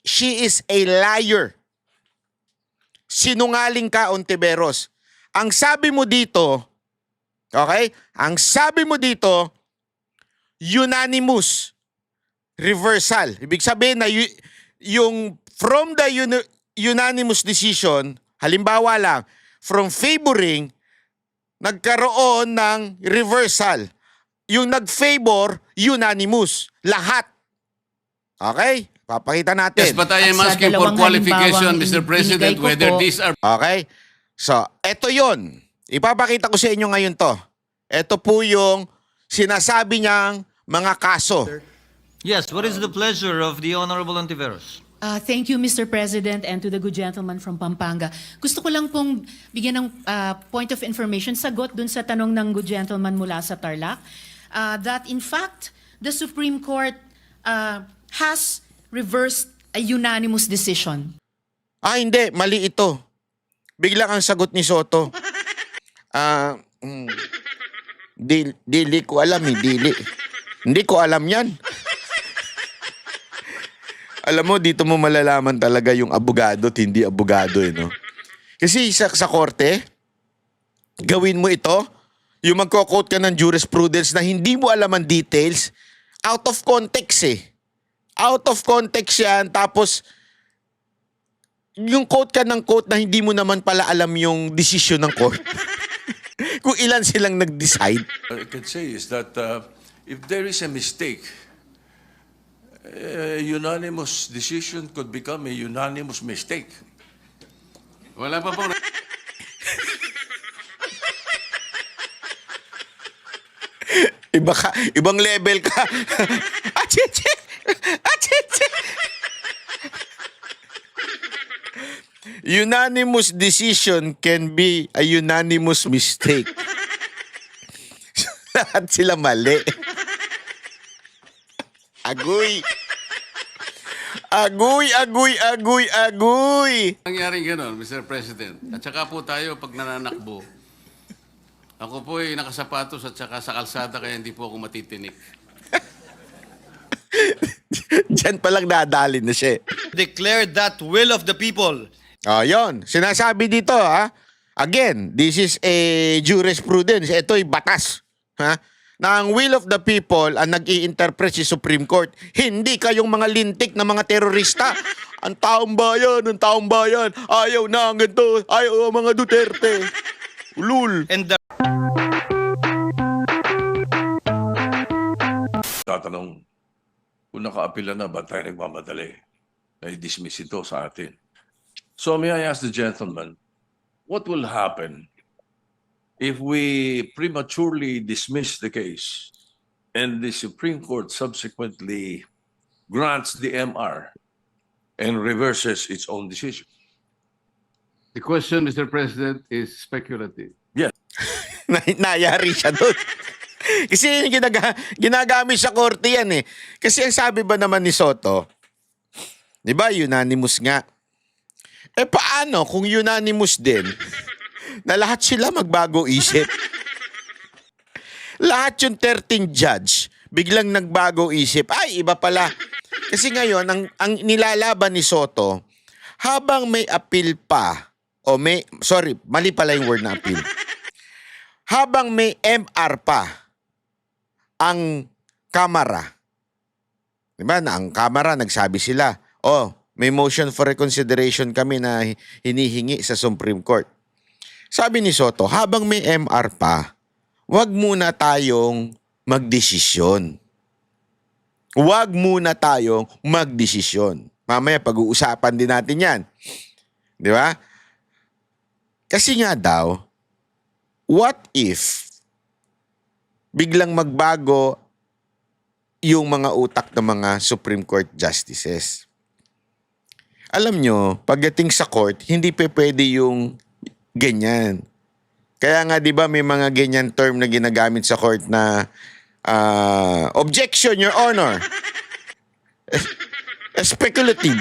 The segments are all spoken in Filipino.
she is a liar. Sinungaling ka, Ontiveros. Ang sabi mo dito, okay? Ang sabi mo dito, unanimous reversal. Ibig sabihin na yung from the unanimous decision, halimbawa lang, from favoring, nagkaroon ng reversal. Yung nag-favor, unanimous. Lahat. Okay? Papakita natin. Yes, but I am asking for qualification, Mr. President, whether these are... Okay? So, eto yon. Ipapakita ko sa inyo ngayon to. Ito po yung sinasabi niyang mga kaso. Yes, what is the pleasure of the Honorable Ontiveros? Thank you, Mr. President, and to the good gentleman from Pampanga. Gusto ko lang pong bigyan ng point of information, sagot dun sa tanong ng good gentleman mula sa Tarlac, that in fact, the Supreme Court has reversed a unanimous decision. Hindi. Mali ito. Biglang ang sagot ni Soto. Dili ko alam eh. Dili. Hindi ko alam yan. Alam mo, dito mo malalaman talaga yung abogado at hindi abogado eh, no? Kasi sa korte, gawin mo ito, yung magko-quote ka ng jurisprudence na hindi mo alam ang details, out of context eh. Out of context yan, tapos yung quote ka ng quote na hindi mo naman pala alam yung decision ng court. Kung ilan silang nag-decide. What I can say is that if there is a mistake, a unanimous decision could become a unanimous mistake. Wala pa pong... Ibang level ka. Achiche! Achiche! Unanimous decision can be a unanimous mistake. Lahat sila mali. Agoy. Agoy, agoy, agoy, agoy. Nangyaring gano'n, Mr. President. At saka po tayo, pag nananakbo, ako po ay nakasapatos at saka sa kalsada kaya hindi po ako matitinik. Diyan palang nadalin na siya. Declare that will of the people. Yun. Sinasabi dito, ha? Again, this is a jurisprudence. Ito'y batas. Ha? Na ang will of the people ang nag-i-interpret si Supreme Court. Hindi kayong mga lintik na mga terorista. Ang taong bayan, ayaw na ang ganito, ayaw ang mga Duterte. Ulul. And the Tatanong, kung nakaapila na, ba tayo nagmamadali? Na-dismiss ito sa atin. So may I ask the gentleman, what will happen if we prematurely dismiss the case and the Supreme Court subsequently grants the MR and reverses its own decision? The question, Mr. President, is speculative. Yes. Nayari siya doon. Kasi yung ginagamit sa korte yan eh. Kasi ang sabi ba naman ni Soto, di ba, unanimous nga. Paano kung unanimous din na lahat sila magbago isip? Lahat yung 13 judge biglang nagbago isip. Ay, iba pala. Kasi ngayon, ang nilalaban ni Soto, habang may appeal pa, mali pala yung word na appeal. Habang may MR pa, ang Kamara, diba, na ang Kamara, nagsabi sila, may motion for reconsideration kami na hinihingi sa Supreme Court. Sabi ni Soto, habang may MR pa, wag muna tayong magdesisyon. Wag muna tayong magdesisyon. Mamaya pag-uusapan din natin yan. Di ba? Kasi nga daw, what if biglang magbago yung mga utak ng mga Supreme Court justices? Alam nyo, pagdating sa court, hindi pwede yung ganyan. Kaya nga, di ba, may mga ganyan term na ginagamit sa court na objection, Your Honor. Speculative.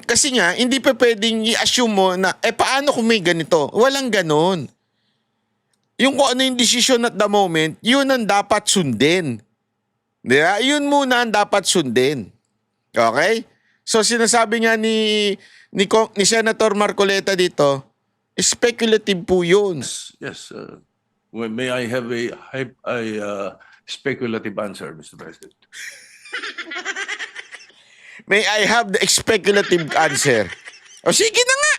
Kasi nga, hindi pwedeng i-assume mo na, paano kung may ganito? Walang ganon. Yung kung ano yung decision at the moment, yun ang dapat sundin. Di ba? Yun muna ang dapat sundin. Okay? So sinasabi nga ni Senator Marcoleta dito, speculative po yun. Yes. May I have a speculative answer, Mr. President? May I have the speculative answer? O sige na nga.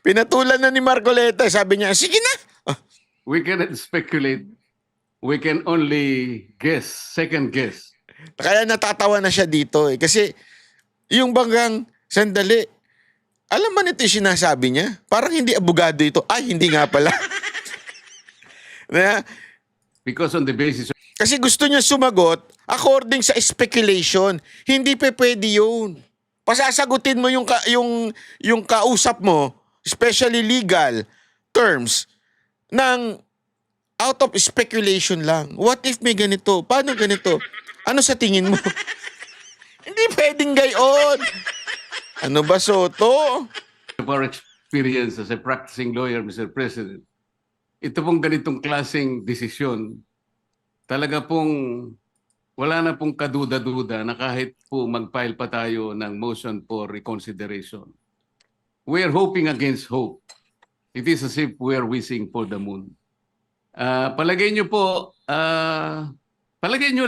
Pinatulan na ni Marcoleta. Sabi niya, sige na. We cannot speculate. We can only guess, second guess. Kaya natatawa na siya dito eh. Kasi yung banggang, sandali, alam ba nito yung sinasabi niya? Parang hindi abogado ito. Ay, hindi nga pala. Na, Because on the basis of kasi gusto niya sumagot according sa speculation. Hindi pa pwede yun. Pasasagutin mo yung kausap mo, especially legal terms, ng out of speculation lang. What if may ganito? Paano ganito? Ano sa tingin mo? Hindi pwedeng gayon. Ano ba, Soto? our experience as a practicing lawyer, Mr. President, ito pong ganitong klaseng desisyon, talaga pong wala na pong kaduda-duda na kahit po mag-file pa tayo ng motion for reconsideration. We are hoping against hope. It is as if we are wishing for the moon. Palagay nyo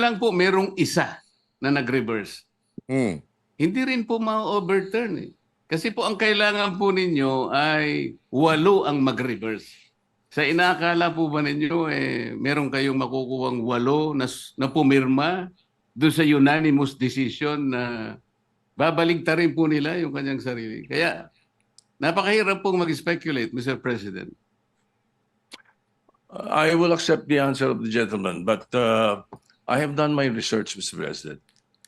lang po merong isa na nag-reverse. Hmm. Hindi rin po ma-overturn eh. Kasi po ang kailangan po ninyo ay 8 ang mag-reverse. Sa inaakala po ba ninyo, meron kayong makukuhang 8 na pumirma doon sa unanimous decision na babaligtarin po nila yung kanyang sarili. Kaya napakahirap pong mag-speculate, Mr. President. I will accept the answer of the gentleman, but I have done my research, Mr. President.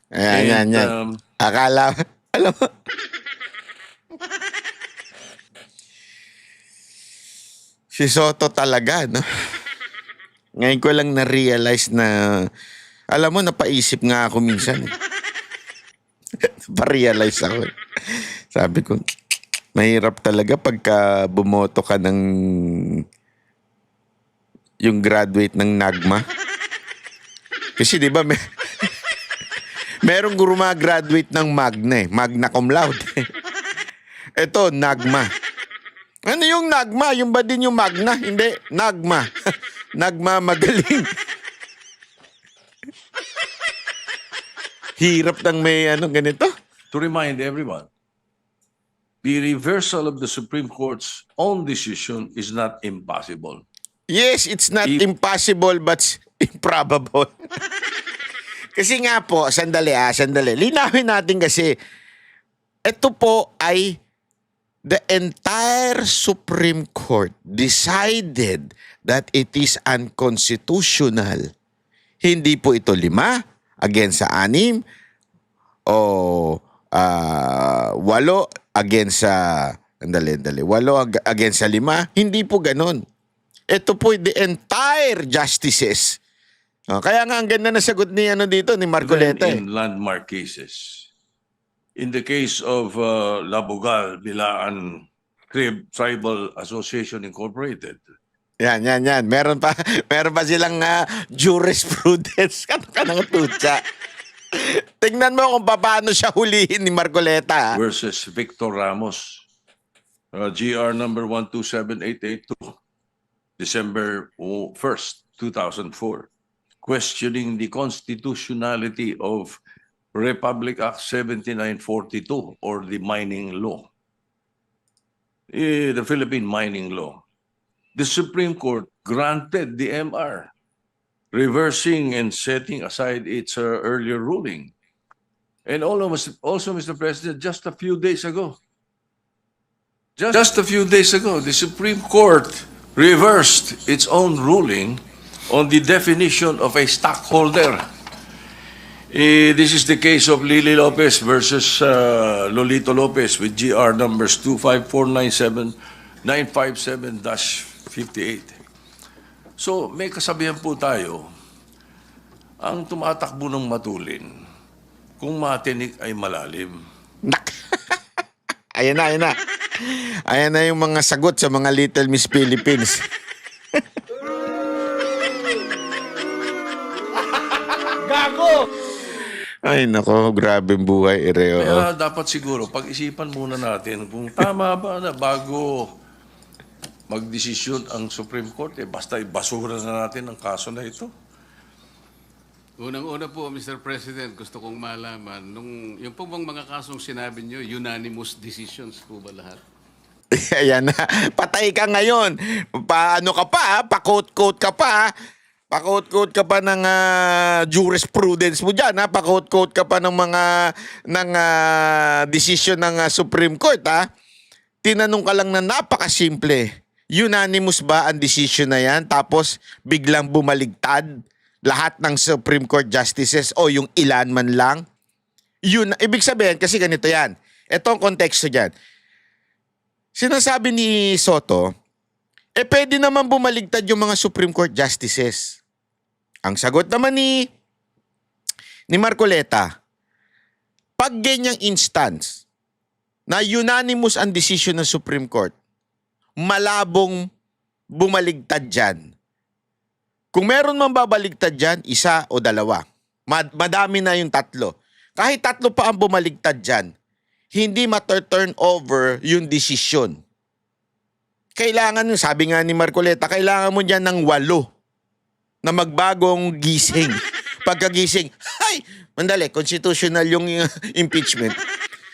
Ayan, yan. Akala, alam mo, si Soto talaga, no? Ngayon ko lang na-realize na, alam mo, napaisip nga ako minsan. Naparealize ako. Sabi ko, mahirap talaga pagka bumoto ka ng yung graduate ng NAGMA. Kasi di ba, merong guru graduate ng Magna Magna cum laude. Ito, NAGMA. Ano yung NAGMA? Yung ba din yung Magna? Hindi, NAGMA. NAGMA magaling. Hirap ng may ganito. To remind everyone, the reversal of the Supreme Court's own decision is not impossible. Yes, it's not impossible but improbable. Kasi nga po, sandali. Linawin natin kasi, ito po ay the entire Supreme Court decided that it is unconstitutional. Hindi po ito 5 against sa 6 o 8 against sa 8 against sa 5. Hindi po ganun. Ito po the entire justices. Kaya nga ang ganda na sagot ni dito ni Marcoleta. Even in landmark cases. In the case of Labogal, Bilaan Tribal Association Incorporated. Yan. Meron pa silang jurisprudence. Kanang tutsa. Tingnan mo kung paano siya hulihin ni Marcoleta. Versus Victor Ramos. GR number 127882. December 1st, 2004. Questioning the constitutionality of Republic Act 7942 or the mining law. The Philippine mining law. The Supreme Court granted the MR, reversing and setting aside its earlier ruling. And also, Mr. President, just a few days ago, the Supreme Court reversed its own ruling on the definition of a stockholder. This is the case of Lily Lopez versus Lolito Lopez with GR numbers 25497-957-58. So may kasabihan po tayo, ang tumatakbo ng matulin, kung matinik ay malalim. Ayan na. Ayan na yung mga sagot sa mga Little Miss Philippines. Gago! Ay, nako, grabe buhay, Ireo. Kaya dapat siguro pag-isipan muna natin kung tama ba na bago magdesisyon ang Supreme Court, basta ibasura na natin ang kaso na ito. Unang-una po, Mr. President, gusto kong malaman, yung po bang mga kasong sinabi nyo, unanimous decisions po ba lahat? Ayan na. Patay ka ngayon. Paano ka pa? Pa-quote-quote ka pa. Pa-quote-quote ka pa ng jurisprudence mo dyan. Pa-quote-quote ka pa ng mga decision ng Supreme Court. Tinanong ka lang na napakasimple. Unanimous ba ang decision na yan? Tapos biglang bumaligtad lahat ng Supreme Court justices o yung ilan man lang? Yun, ibig sabihin, kasi ganito yan. Ito ang konteksto dyan. Sinasabi ni Soto, pwede naman bumaligtad yung mga Supreme Court justices. Ang sagot naman ni Marcoleta, pag ganyang instance na unanimous ang decision ng Supreme Court, malabong bumaligtad dyan. Kung meron man babaligtad dyan, isa o dalawa. Madami na yung tatlo. Kahit tatlo pa ang bumaligtad dyan, hindi ma-turn over yung desisyon. Kailangan, sabi nga ni Marcoleta, kailangan mo dyan ng 8 na magbagong gising. Pagkagising, ay, mandali, constitutional yung impeachment.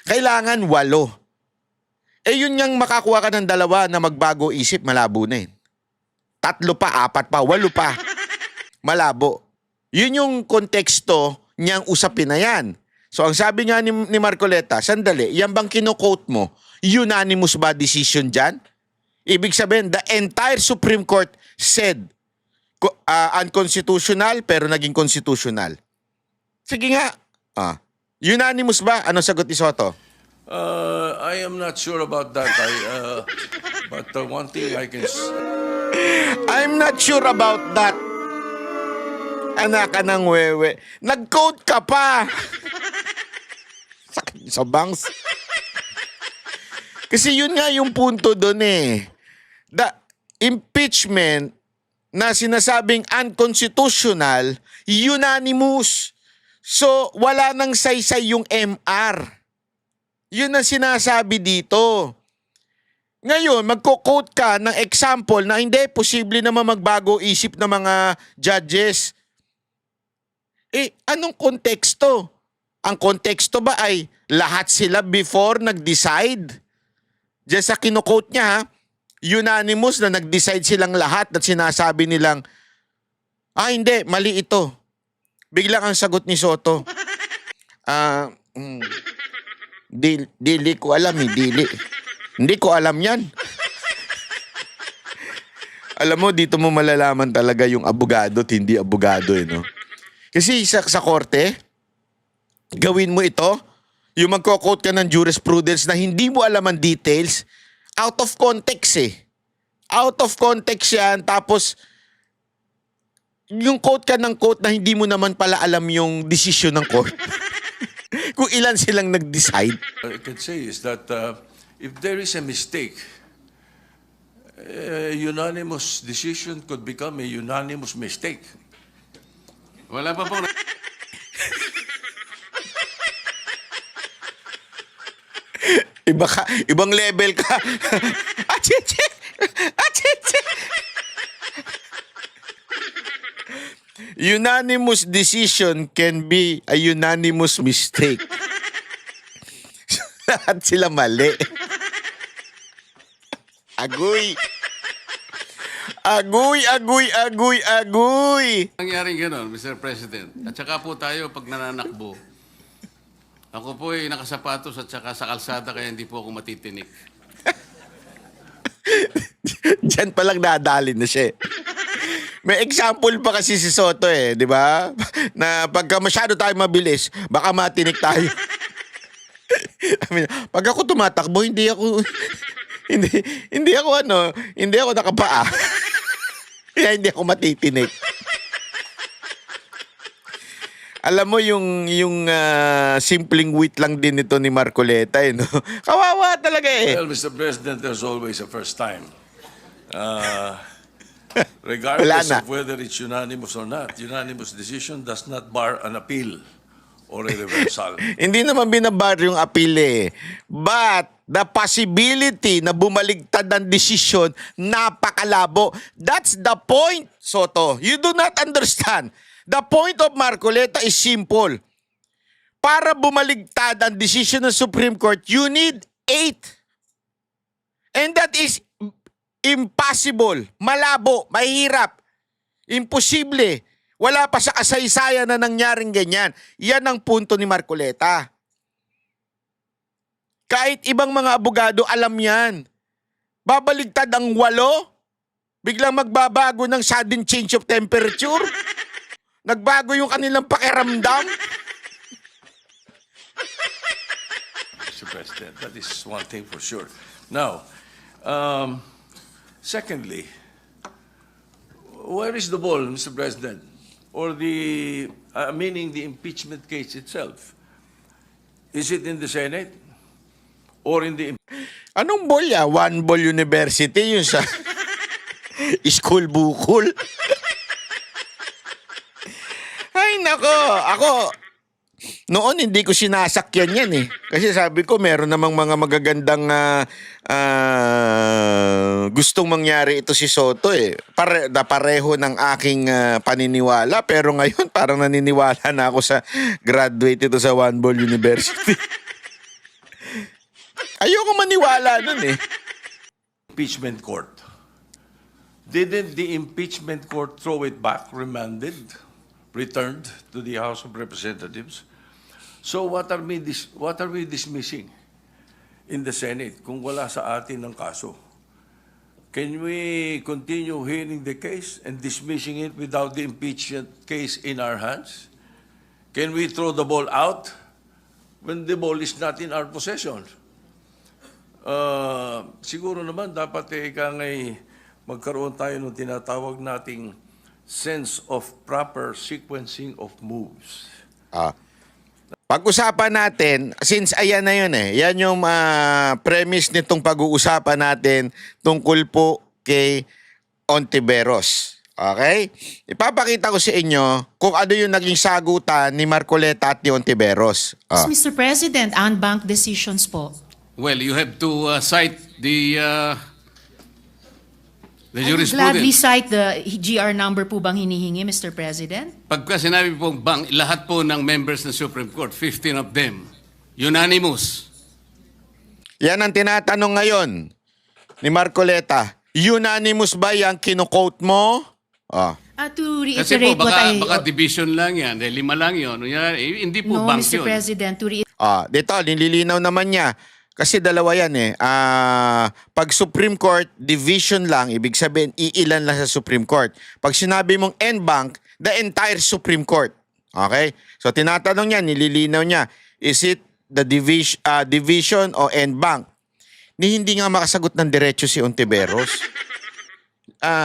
Kailangan 8. Yun ngang makakuha ka ng 2 na magbago isip, malabo na 3 pa, 4 pa, 8 pa. Malabo. Yun yung konteksto niyang usapin na yan. So ang sabi nga ni Marcoleta, sandali, yan bang kino-quote mo? Unanimous ba decision dyan? Ibig sabihin, the entire Supreme Court said unconstitutional pero naging constitutional. Sige nga. Unanimous ba? Ano sagot ni Soto? I am not sure about that. But one thing I can... I'm not sure about that. Anak ka ng wewe. Nag-quote ka pa. Sakit sa bangs. Kasi yun nga yung punto doon eh. The impeachment na sinasabing unconstitutional, unanimous. So, wala nang saysay yung MR. Yun ang sinasabi dito. Ngayon, magko-quote ka ng example na hindi, posible naman magbago isip ng mga judges. Anong konteksto? Ang konteksto ba ay lahat sila before nag-decide? Diyan sa kino-quote niya, unanimous na nag-decide silang lahat at sinasabi nilang, hindi, mali ito. Biglang ang sagot ni Soto, dili ko alam dili. Hindi ko alam yan. Alam mo, dito mo malalaman talaga yung abogado at hindi abogado no? Kasi sa korte, gawin mo ito, yung magko-quote ka ng jurisprudence na hindi mo alam ang details, out of context Out of context yan, tapos yung quote ka ng quote na hindi mo naman pala alam yung decision ng court. Kung ilan silang nag-decide. I can say is that if there is a mistake, a unanimous decision could become a unanimous mistake. Wala pa po. Ibang level ka. Achiche! Achiche! Unanimous decision can be a unanimous mistake. Lahat sila mali. Agoy! Agoy, agoy, agoy, agoy! Nangyaring gano'n, Mr. President. At saka po tayo, pag nananakbo, ako po ay nakasapatos at saka sa kalsada kaya hindi po ako matitinik. Diyan palang nadali na siya. May example pa kasi si Soto di ba? Na pagka masyado tayo mabilis, baka matinik tayo. I mean, pag ako tumatakbo, hindi ako nakapaa. Kaya hindi ako matitinik. Alam mo yung simpleng wit lang din ito ni Marcoleta no? Kawawa talaga Well, Mr. President, there's always a first time. Regardless Wala na. of whether it's unanimous or not, unanimous decision does not bar an appeal or a reversal. Hindi naman binabar yung appeal eh. But the possibility na bumaligtad ang desisyon, napakalabo. That's the point, Soto. You do not understand. The point of Marcoleta is simple. Para bumaligtad ang desisyon ng Supreme Court, you need 8. And that is impossible. Malabo. Mahirap. Imposible. Wala pa sa kasaysayan na nangyaring ganyan. Yan ang punto ni Marcoleta. Kahit ibang mga abogado, alam yan. Babaligtad ang 8, biglang magbabago ng sudden change of temperature. Nagbago yung kanilang pakiramdam. Mr. President, that is one thing for sure. Now, secondly, where is the ball, Mr. President? Or meaning the impeachment case itself? Is it in the Senate? Or in the... Anong ball ya? One Ball University, yung sa school bukol. Ay, nako. Ako, noon hindi ko sinasakyan yan eh. Kasi sabi ko, meron namang mga magagandang gustong mangyari ito si Soto eh. Pareho ng aking paniniwala. Pero ngayon, parang naniniwala na ako sa graduate ito sa One Ball University. Ayoko maniwala nun eh. impeachment court. Didn't the impeachment court throw it back, remanded, returned to the House of Representatives? So what are we dismissing in the Senate kung wala sa atin ng kaso? Can we continue hearing the case and dismissing it without the impeachment case in our hands? Can we throw the ball out when the ball is not in our possession? Siguro naman dapat magkaroon tayo ng tinatawag nating sense of proper sequencing of moves. Pag-usapan natin, since ayan na yun eh, yan yung premise nitong pag-uusapan natin tungkol po kay Ontiveros. Okay? Ipapakita ko sa inyo kung ano yung naging sagutan ni Marcoleta at ni Ontiveros. Mr. President, unbanked decisions po. Well, you have to cite the I would gladly cite the GR number po bang hinihingi, Mr. President? Pagka sinabi pong bang, lahat po ng members ng Supreme Court, 15 of them, unanimous. Yan ang tinatanong ngayon ni Marcoleta. Unanimous ba yung kino-quote mo? To Kasi reiterate po, what I... baka division lang yan, 5 lang yun. Hindi po No, bank Mr. yun. President, to Dito, nililinaw naman niya. Kasi dalawa yan eh. Pag Supreme Court, division lang, ibig sabihin, iilan lang sa Supreme Court. Pag sinabi mong en bank, the entire Supreme Court. Okay? So tinatanong niya, nililinaw niya, is it the division o en bank? Hindi nga makasagot ng diretso si Ontiveros.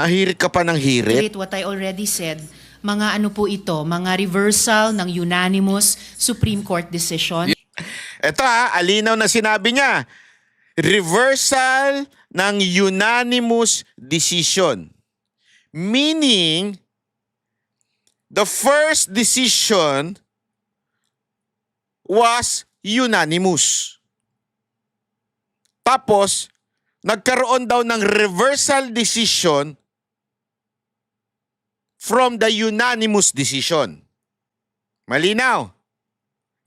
Hirit ka pa ng hirit. reiterate what I already said. Mga ano po ito, mga reversal ng unanimous Supreme Court decision. Ito alinaw na sinabi niya. Reversal ng unanimous decision. Meaning, the first decision was unanimous. Tapos, nagkaroon daw ng reversal decision from the unanimous decision. Malinaw.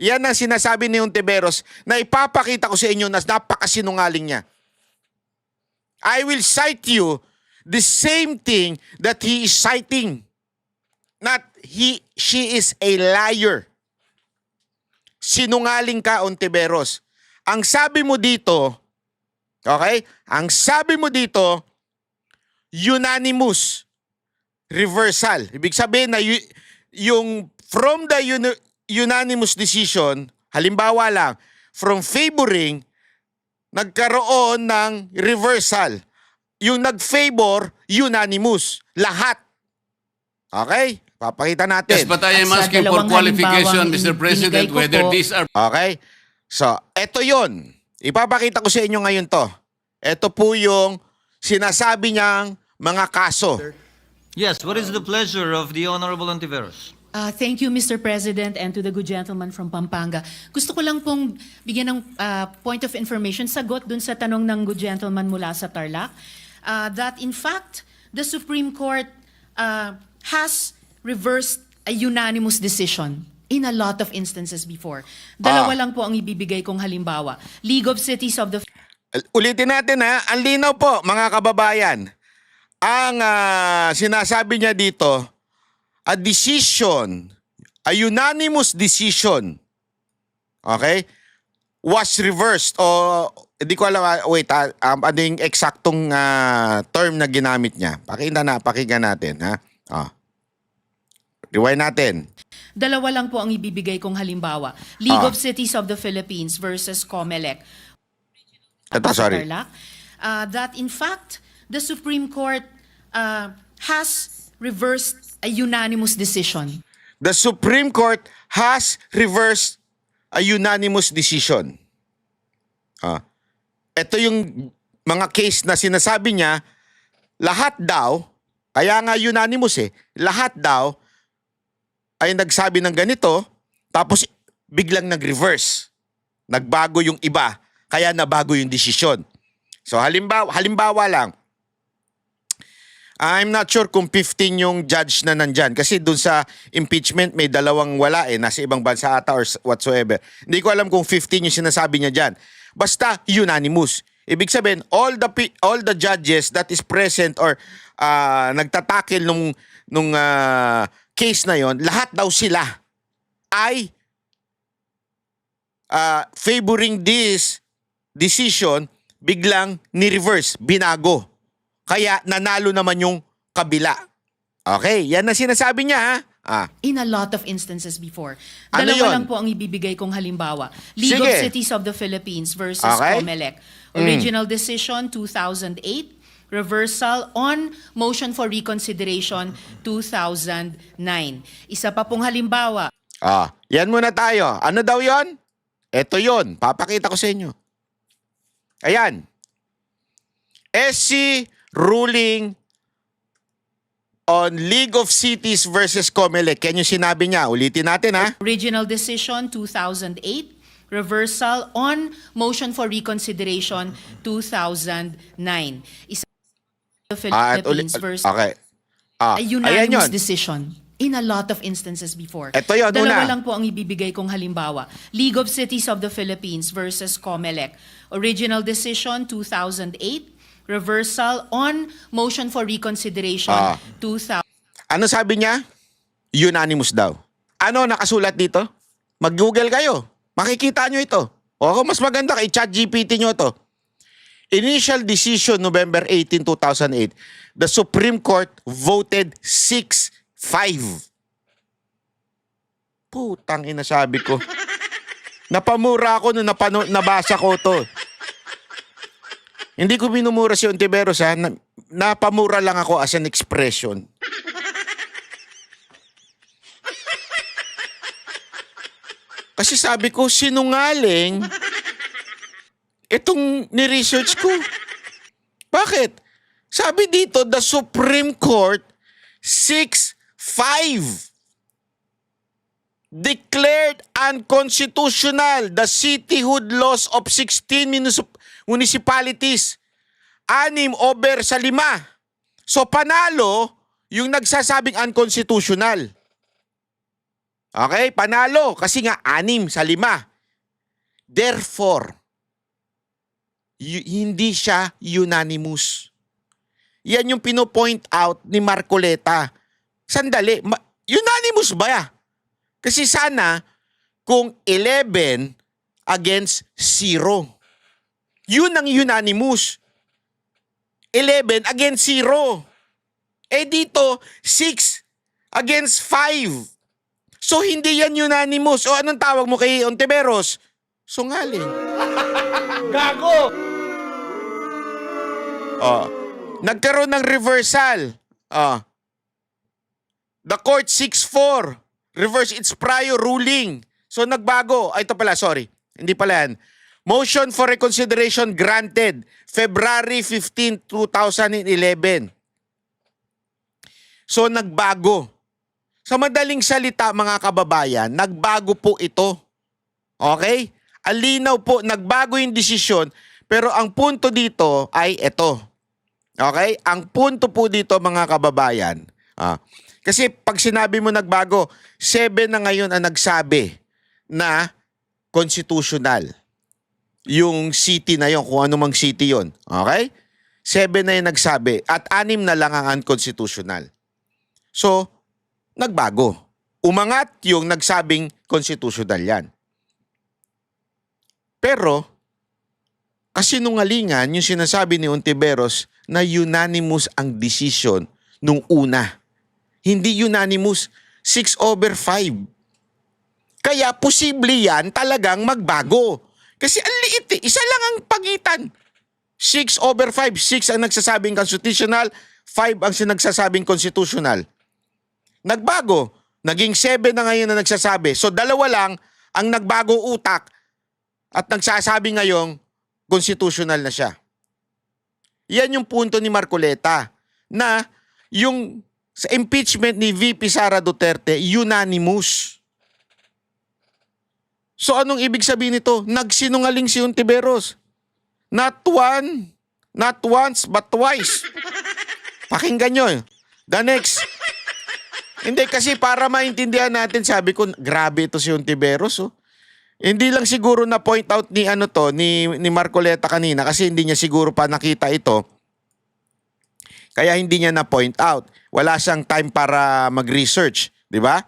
Yan ang sinasabi ni Ontiveros na ipapakita ko sa inyo na napakasinungaling niya. I will cite you the same thing that he is citing. Not she is a liar. Sinungaling ka, Ontiveros. Ang sabi mo dito, okay? Ang sabi mo dito, unanimous reversal. Ibig sabihin na yung from the unanimous decision, halimbawa lang, from favoring, nagkaroon ng reversal. Yung nag-favor, unanimous. Lahat. Okay? Papakita natin. Yes, but I am At sa asking for dalawang qualification, halimbawang Mr. President, binigay ko whether po, these are... Okay? So, eto yon. Ipapakita ko sa inyo ngayon to. Ito po yung sinasabi niyang mga kaso. Yes, what is the pleasure of the Honorable Ontiveros? Thank you, Mr. President, and to the good gentleman from Pampanga. Gusto ko lang pong bigyan ng point of information, sagot dun sa tanong ng good gentleman mula sa Tarlac, that in fact, the Supreme Court has reversed a unanimous decision in a lot of instances before. Dalawa lang po ang ibibigay kong halimbawa. League of Cities of the Ulitin natin ha, ang linaw po mga kababayan. Ang sinasabi niya dito, a decision, a unanimous decision, okay, was reversed o hindi ko alam, wait, ano yung eksaktong term na ginamit niya. Pakinggan natin ha. Rewind natin. Dalawa lang po ang ibibigay kong halimbawa. League of Cities of the Philippines versus COMELEC. Sorry. Tarlac, that in fact, the Supreme Court has reversed a unanimous decision. The Supreme Court has reversed a unanimous decision. Ito yung mga case na sinasabi niya, lahat daw, kaya nga unanimous lahat daw ay nagsabi ng ganito, tapos biglang nag-reverse. Nagbago yung iba, kaya nabago yung desisyon. So halimbawa lang, I'm not sure kung 15 yung judge na nandyan. Kasi dun sa impeachment, may dalawang wala nasa ibang bansa ata or whatsoever. Hindi ko alam kung 15 yung sinasabi niya dyan. Basta unanimous. Ibig sabihin, all the judges that is present or nagtatakil nung case na yon, lahat daw sila ay favoring this decision, biglang ni-reverse, binago. Kaya nanalo naman yung kabila. Okay, yan na sinasabi niya ha. In a lot of instances before. Ano Dalawa yun? lang po ang ibibigay kong halimbawa. League Sige. of Cities of the Philippines versus Okay. COMELEC. Original decision 2008, reversal on motion for reconsideration 2009. Isa pa pong halimbawa. Yan muna tayo. Ano daw yon? Ito yon. Papakita ko sa inyo. Ayan. SC ruling on League of Cities versus COMELEC. Yan yung sinabi niya. Ulitin natin ha. Original decision 2008, reversal on motion for reconsideration 2009. Isa the Philippines versus okay. a Ayan unanimous yun. decision in a lot of instances before. Ito yun, Dalawa una. lang po ang ibibigay kong halimbawa. League of Cities of the Philippines versus COMELEC. Original decision 2008, reversal on motion for reconsideration 2000. Ano sabi niya? Unanimous daw. Ano nakasulat dito? Mag-Google kayo. Makikita nyo ito. O kung mas maganda, kay ChatGPT nyo to. Initial decision November 18, 2008. The Supreme Court voted 6-5. Putang ina, sabi ko. Napamura ako nung nabasa ko to. Hindi ko minumura si Ontiveros ha. Napamura lang ako as an expression. Kasi sabi ko, sinungaling itong ni-research ko. Bakit? Sabi dito, the Supreme Court 6-5 declared unconstitutional the cityhood laws of 16 municipalities. 6 over sa 5. So panalo yung nagsasabing unconstitutional. Okay? Panalo kasi nga 6 sa 5. Therefore, hindi siya unanimous. Yan yung pino-point out ni Marcoleta. Sandali, unanimous ba ya? Kasi sana kung 11 against 0. Yun ang unanimous. 11 against 0. Eh dito, 6 against 5. So hindi yan unanimous. O anong tawag mo kay Ontiveros? Sungaling. Gago! Nagkaroon ng reversal. The court 6-4 reversed its prior ruling. So nagbago. Ito pala, sorry. Hindi pala yan. Motion for reconsideration granted February 15, 2011. So nagbago. Sa madaling salita mga kababayan, nagbago po ito. Okay? Alinaw po, nagbago yung desisyon, pero ang punto dito ay ito. Okay? Ang punto po dito mga kababayan, kasi pag sinabi mo nagbago, 7 na ngayon ang nagsabi na constitutional. Yung city na yon, kung ano mang city yon. Okay? 7 na yung nagsabi at 6 na lang ang unconstitutional. So, nagbago. Umangat yung nagsabing constitutional yan. Pero, kasinungalingan yung sinasabi ni Ontiveros na unanimous ang decision nung una. Hindi unanimous, 6/5. Kaya posible yan talagang magbago. Kasi ang liit eh. Isa lang ang pagitan. 6/5. 6 ang nagsasabing constitutional, 5 ang sinagsasabing constitutional. Nagbago. Naging 7 na ngayon na nagsasabi. So 2 lang ang nagbago utak at nagsasabi ngayong constitutional na siya. Yan yung punto ni Marcoleta na yung sa impeachment ni VP Sara Duterte, unanimous. So anong ibig sabihin nito? Nagsinungaling si Ontiveros. Not once, but twice. Pakinggan nyo. The next. Hindi, kasi para maintindihan natin, sabi ko, grabe ito si Ontiveros. Oh. Hindi lang siguro na point out ni ni Marcoleta kanina kasi hindi niya siguro pa nakita ito. Kaya hindi niya na point out. Wala siyang time para mag-research, di ba?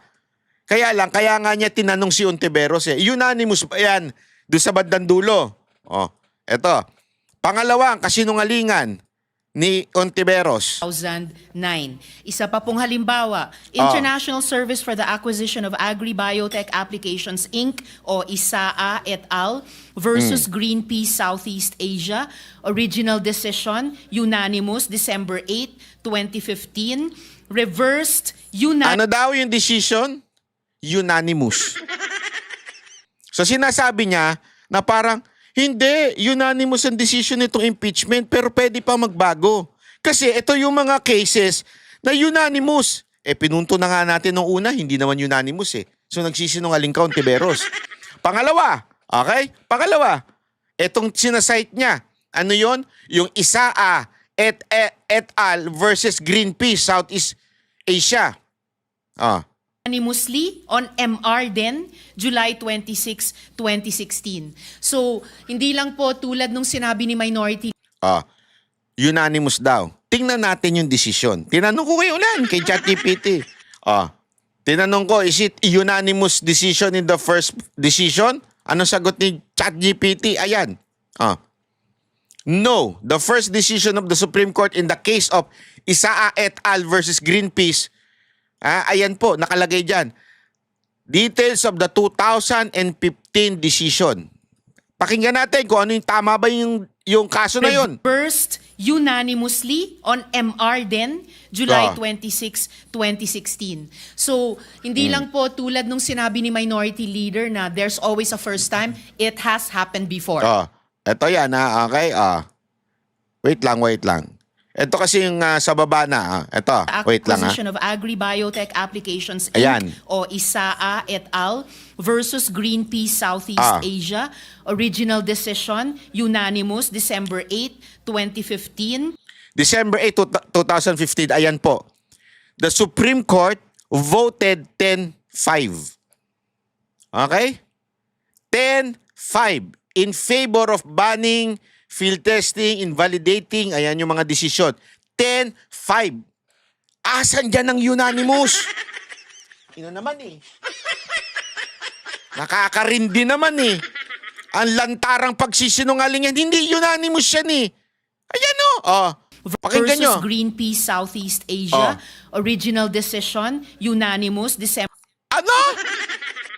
Kaya nga niya tinanong si Ontiveros unanimous ba yan doon sa bandang dulo? Oh, eto. Pangalawang kasinungalingan ni Ontiveros. 2009. Isa pa pong halimbawa, International Service for the Acquisition of Agri-Biotech Applications Inc. o ISAA et al. Versus Greenpeace Southeast Asia. Original decision, unanimous, December 8, 2015. Reversed, Ano daw yung decision? Unanimous. So sinasabi niya na parang, hindi, unanimous ang decision nitong impeachment pero pwede pa magbago. Kasi ito yung mga cases na unanimous. Pinunto na nga natin nung una, hindi naman unanimous eh. So nagsisinungaling ka, Ontiveros. Pangalawa, okay? Pangalawa, itong sinasite niya, ano yon? Yung ISAA et al. Versus Greenpeace Southeast Asia. unanimously on MR din, July 26, 2016. So, hindi lang po tulad nung sinabi ni Minority Unanimous daw. Tingnan natin yung desisyon. Tinanong ko kayo ulan kay ChatGPT. Tinanong ko, is it unanimous decision in the first decision? Anong sagot ni ChatGPT? Ayan. No, the first decision of the Supreme Court in the case of ISAA et al. Versus Greenpeace. Ayan po, nakalagay dyan. Details of the 2015 decision. Pakinggan natin kung ano yung tama ba yung kaso na yun. Reversed unanimously on MR din, July 26, 2016. So, hindi lang po tulad nung sinabi ni Minority Leader na there's always a first time, it has happened before. Ito yan okay? Wait lang. Ito kasi yung sa baba na. Ito, wait lang Acquisition of Agri-Biotech Applications Inc. Ayan. o ISAA et al. Versus Greenpeace Southeast Asia. Original decision, unanimous, December 8, 2015. December 8, 2015, ayan po. The Supreme Court voted 10-5. Okay? 10-5 in favor of banning field testing, invalidating, ayan yung mga desisyon. 10-5. Asan dyan ang unanimous? Ino naman eh. Nakakarindi naman eh. Ang lantarang pagsisinungaling yan, hindi unanimous yan eh. Ayan pakinggan nyo. Versus Greenpeace Southeast Asia. Original decision, unanimous, December Ano?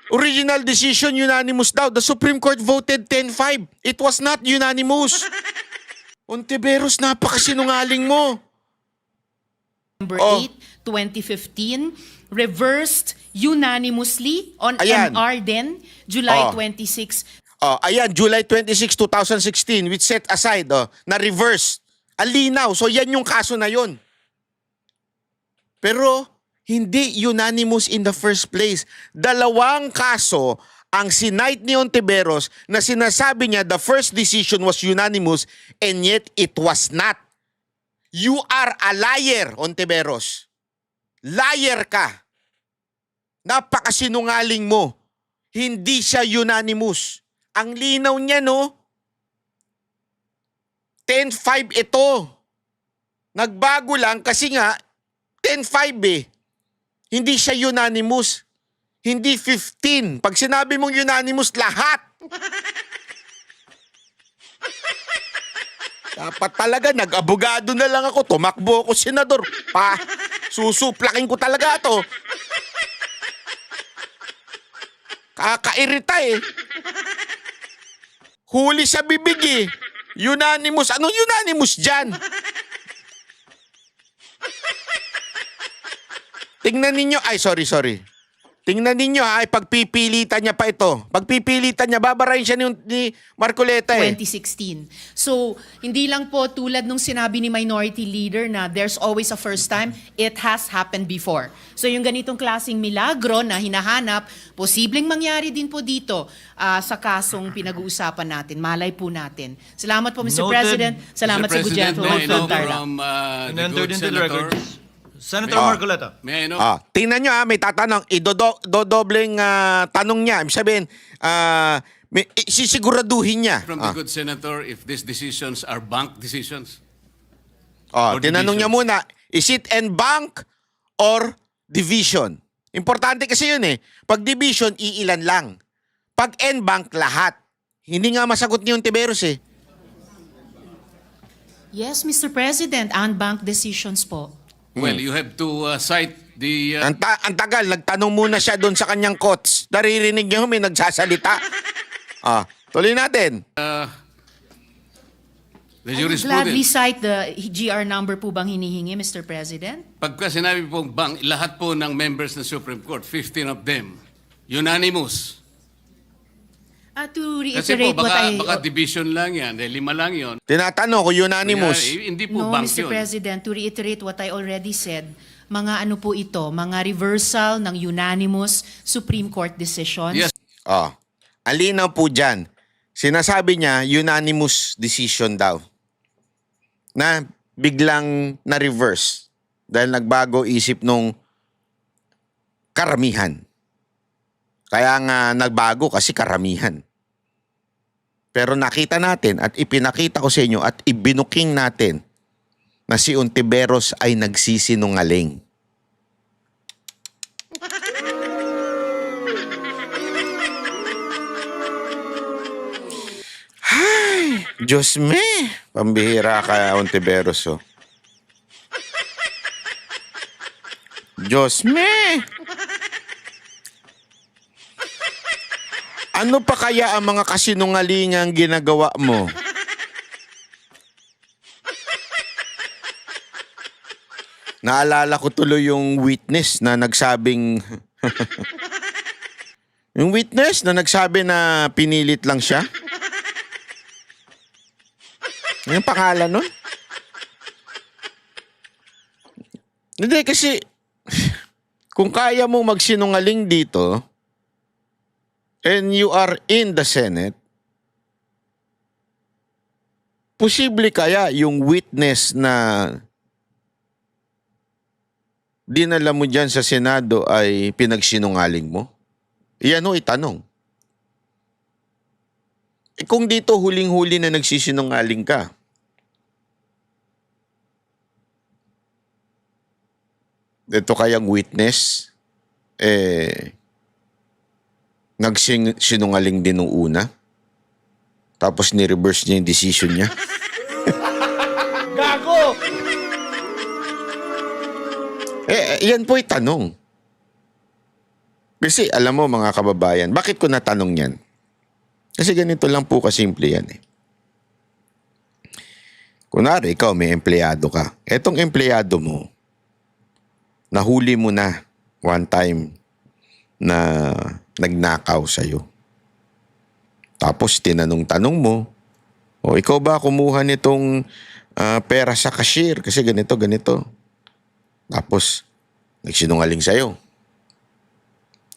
Original decision, unanimous daw. The Supreme Court voted 10-5. It was not unanimous. Ontiveros, napakasinungaling mo. 8, 2015. Reversed unanimously on Ayan. MR din, July 26. Ayan, July 26, 2016, which set aside, na reverse. Alinaw. So, yan yung kaso na yon. Pero, Hindi unanimous in the first place. Dalawang kaso ang sinight ni Ontiveros na sinasabi niya the first decision was unanimous and yet it was not. You are a liar, Ontiveros. Liar ka. Napakasinungaling mo. Hindi siya unanimous. Ang linaw niya, no? 10-5 ito. Nagbago lang kasi nga 10-5 eh. Hindi siya unanimous. Hindi 15. Pag sinabi mong unanimous, lahat. Dapat talaga, nag-abogado na lang ako. Tumakbo ako, senador. Susuplakin ko talaga to. Kakairita eh. Huli sa bibig eh. Unanimous. Anong unanimous dyan? Tingnan ninyo. Ay, sorry. Tingnan ninyo ha, pagpipilitan niya pa ito. Pagpipilitan niya, babarayin siya ni Marcoleta eh. 2016. So, hindi lang po tulad nung sinabi ni Minority Leader na there's always a first time, it has happened before. So, yung ganitong klaseng milagro na hinahanap, posibleng mangyari din po dito sa kasong pinag-uusapan natin. Malay po natin. Salamat po, Mr. Noted. President. Salamat sa Mr. good President, gentleman may I know from Tarlac. from And the entered good into the senator, record. Senator Ah. Marcoleta. may I know Tingnan nyo ha, may tatanong. Dodobleng tanong niya. Ibig sabihin, sisiguraduhin niya. from the good senator if these decisions are bank decisions? or Tinanong niya divisions? muna, is it en bank or division? Importante kasi yun eh. Pag division, iilan lang. Pag en bank, lahat. Hindi nga masagot ni Ontiveros eh. Yes, Mr. President, unbanked decisions po. Well, you have to cite the Ang tagal, nagtanong muna siya doon sa kanyang coach. Naririnig niyo may nagsasalita. Tuloy natin. the I would gladly jurisprudence. cite the GR number po bang hinihingi, Mr. President? Pagka sinabi pong bank, lahat po ng members ng Supreme Court, 15 of them, unanimous. To Kasi reiterate po, what I... baka division lang yan, dahil 5 lang yun. Tinatanong ko unanimous. Kaya, hindi po No, bank Mr. yun. President, to reiterate what I already said, mga ano po ito, mga reversal ng unanimous Supreme Court decisions. Yes. Ang linaw po dyan. Sinasabi niya, unanimous decision daw. Na biglang na-reverse. Dahil nagbago isip nung karamihan. Kaya nga nagbago kasi karamihan. Pero nakita natin at ipinakita ko sa inyo at ibinuking natin na si Ontiveros ay nagsisinungaling. Ay, Diyos me. Pambihira ka, Ontiveros. Oh. Diyos me. Ano pa kaya ang mga kasinungalingang ginagawa mo? Naalala ko tuloy yung witness na nagsabing... yung witness na nagsabi na pinilit lang siya. Yung pangalan nun? Hindi kasi... kung kaya mong magsinungaling dito... and you are in the Senate, posible kaya yung witness na dinala mo dyan sa Senado ay pinagsinungaling mo? Iyan o itanong. Kung dito huling-huli na nagsisinungaling ka, ito kayang witness, nagsinungaling din nung una. Tapos ni-reverse niya yung decision niya. Gago! Yan po yung tanong. Kasi alam mo mga kababayan, bakit ko natanong yan? Kasi ganito lang po kasimple yan eh. Kunwari, ikaw may empleyado ka. Etong empleyado mo, nahuli mo na one time na nagnakaw sa'yo. Tapos tinanong-tanong mo, o ikaw ba kumuha nitong pera sa cashier? Kasi ganito. Tapos Nagsinungaling sa'yo.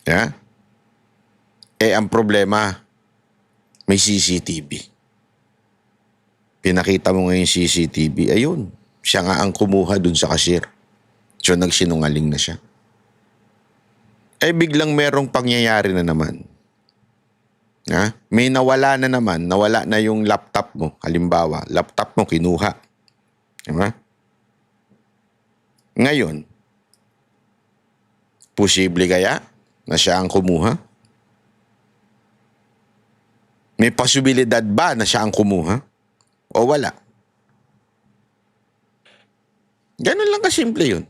Yeah? Ang problema, may CCTV. Pinakita mo ngayon yung CCTV, ayun, siya nga ang kumuha dun sa cashier. So, nagsinungaling na siya. Biglang merong pangyayari na naman. Ha? May nawala na naman, nawala na yung laptop mo. Halimbawa, laptop mo kinuha. Diba? Ngayon, posible kaya na siya ang kumuha? May posibilidad ba na siya ang kumuha? O wala? Ganun lang kasimple yun.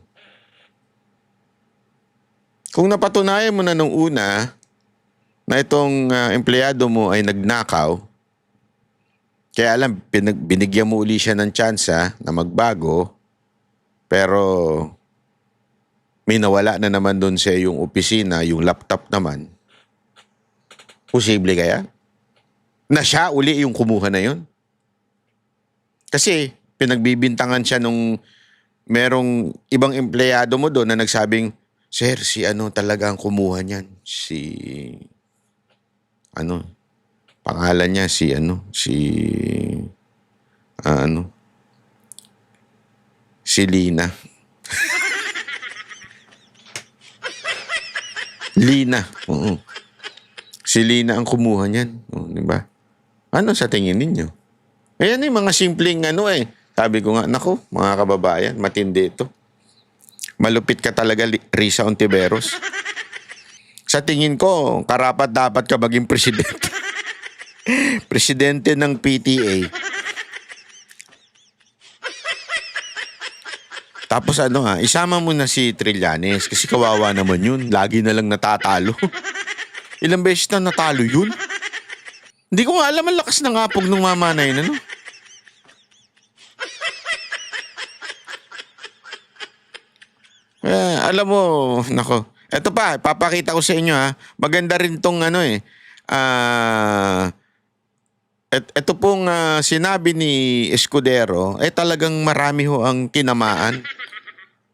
Kung napatunayan mo na nung una na itong empleyado mo ay nagnakaw, kaya alam, binigyan mo uli siya ng tsansa na magbago, pero may nawala na naman doon sa yung opisina, yung laptop naman, posible kaya na siya uli yung kumuha na yun? Kasi pinagbibintangan siya nung merong ibang empleyado mo doon na nagsabing, "Sir, si ano talaga ang kumuha niyan. Pangalan niya si Lina." Lina, oo. Si Lina ang kumuha niyan, di ba? Ano sa tingin ninyo? Ayan yung mga simpleng Sabi ko nga, naku, mga kababayan, matindi ito. Malupit ka talaga, Risa Ontiveros. Sa tingin ko, karapat dapat ka maging presidente. Presidente ng PTA. Tapos isama mo na si Trillanes kasi kawawa naman yun. Lagi na lang natatalo. Ilang beses na natalo yun? Hindi ko nga alam ang lakas ng apog ng mama na yun, alam mo, nako. Ito pa, papakita ko sa inyo Maganda rin tong ito pong sinabi ni Escudero, talagang marami ho ang tinamaan.